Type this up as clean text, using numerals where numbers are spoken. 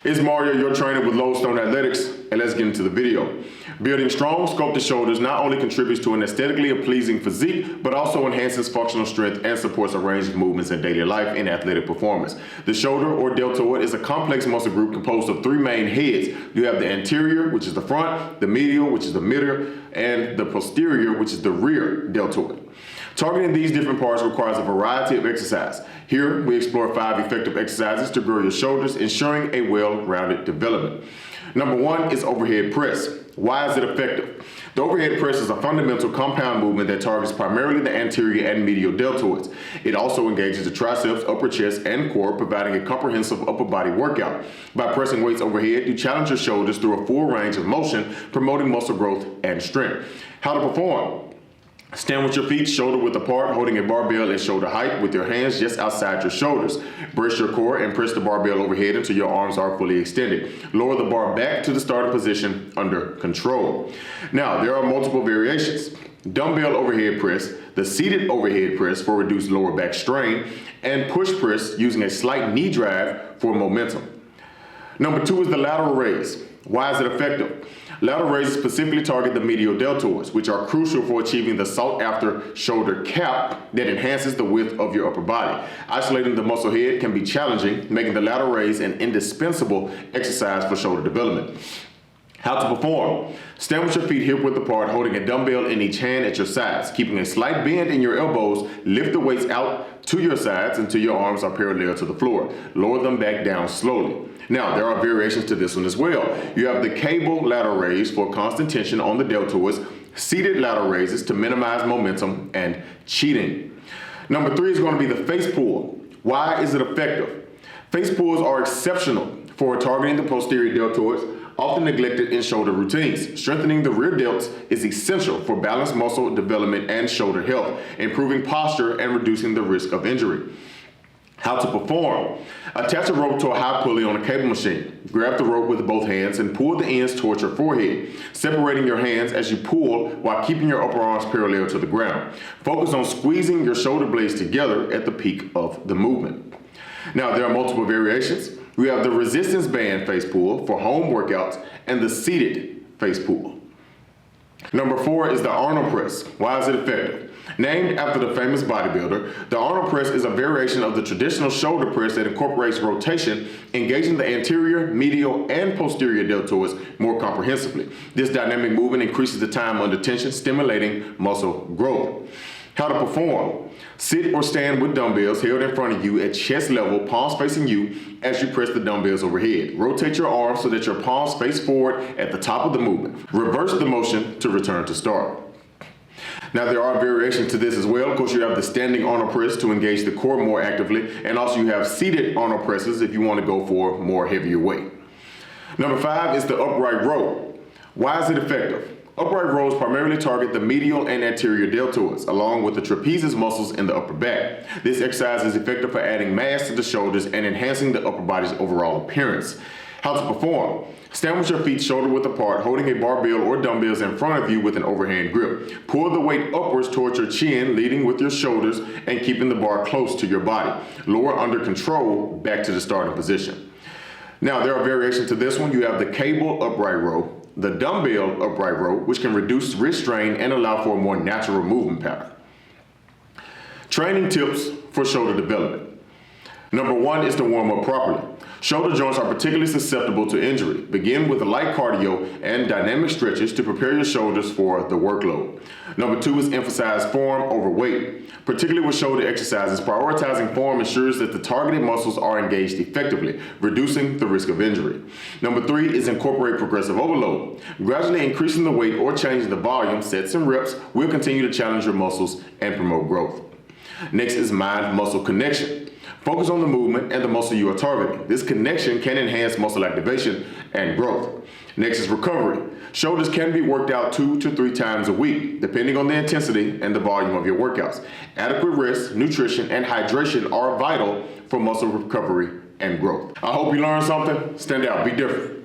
It's Mario, your trainer with Lodestone Athletics, and let's get into the video. Building strong, sculpted shoulders not only contributes to an aesthetically pleasing physique, but also enhances functional strength and supports a range of movements in daily life and athletic performance. The shoulder or deltoid is a complex muscle group composed of three main heads. You have the anterior, which is the front, the medial, which is the middle, and the posterior, which is the rear deltoid. Targeting these different parts requires a variety of exercise. Here, we explore 5 effective exercises to grow your shoulders, ensuring a well-rounded development. Number 1 is overhead press. Why is it effective? The overhead press is a fundamental compound movement that targets primarily the anterior and medial deltoids. It also engages the triceps, upper chest, and core, providing a comprehensive upper body workout. By pressing weights overhead, you challenge your shoulders through a full range of motion, promoting muscle growth and strength. How to perform? Stand with your feet shoulder width apart, holding a barbell at shoulder height with your hands just outside your shoulders. Brace your core and press the barbell overhead until your arms are fully extended. Lower the bar back to the starting position under control. Now, there are multiple variations. Dumbbell overhead press, the seated overhead press for reduced lower back strain, and push press using a slight knee drive for momentum. Number 2 is the lateral raise. Why is it effective? Lateral raises specifically target the medial deltoids, which are crucial for achieving the sought-after shoulder cap that enhances the width of your upper body. Isolating the muscle head can be challenging, making the lateral raise an indispensable exercise for shoulder development. How to perform? Stand with your feet hip width apart, holding a dumbbell in each hand at your sides. Keeping a slight bend in your elbows, lift the weights out to your sides until your arms are parallel to the floor. Lower them back down slowly. Now, there are variations to this one as well. You have the cable lateral raise for constant tension on the deltoids, seated lateral raises to minimize momentum, and cheating. Number 3 is going to be the face pull. Why is it effective? Face pulls are exceptional for targeting the posterior deltoids, often neglected in shoulder routines. Strengthening the rear delts is essential for balanced muscle development and shoulder health, improving posture and reducing the risk of injury. How to perform? Attach a rope to a high pulley on a cable machine. Grab the rope with both hands and pull the ends towards your forehead, separating your hands as you pull while keeping your upper arms parallel to the ground. Focus on squeezing your shoulder blades together at the peak of the movement. Now, there are multiple variations. We have the resistance band face pull for home workouts and the seated face pull. Number 4 is the Arnold press. Why is it effective? Named after the famous bodybuilder, the Arnold press is a variation of the traditional shoulder press that incorporates rotation, engaging the anterior, medial, and posterior deltoids more comprehensively. This dynamic movement increases the time under tension, stimulating muscle growth. How to perform? Sit or stand with dumbbells held in front of you at chest level, palms facing you as you press the dumbbells overhead. Rotate your arms so that your palms face forward at the top of the movement. Reverse the motion to return to start. Now, there are variations to this as well. Of course, you have the standing Arnold press to engage the core more actively, and also you have seated Arnold presses if you want to go for more heavier weight. Number 5 is the upright row. Why is it effective? Upright rows primarily target the medial and anterior deltoids, along with the trapezius muscles in the upper back. This exercise is effective for adding mass to the shoulders and enhancing the upper body's overall appearance. How to perform? Stand with your feet shoulder width apart, holding a barbell or dumbbells in front of you with an overhand grip. Pull the weight upwards towards your chin, leading with your shoulders and keeping the bar close to your body. Lower under control back to the starting position. Now, there are variations to this one. You have the cable upright row, the dumbbell upright row, which can reduce wrist strain and allow for a more natural movement pattern. Training tips for shoulder development. Number 1 is to warm up properly. Shoulder joints are particularly susceptible to injury. Begin with light cardio and dynamic stretches to prepare your shoulders for the workload. Number 2 is emphasize form over weight. Particularly with shoulder exercises, prioritizing form ensures that the targeted muscles are engaged effectively, reducing the risk of injury. Number 3 is incorporate progressive overload. Gradually increasing the weight or changing the volume, sets and reps will continue to challenge your muscles and promote growth. Next is mind-muscle connection. Focus on the movement and the muscle you are targeting. This connection can enhance muscle activation and growth. Next is recovery. Shoulders can be worked out 2 to 3 times a week, depending on the intensity and the volume of your workouts. Adequate rest, nutrition, and hydration are vital for muscle recovery and growth. I hope you learned something. Stand out, be different.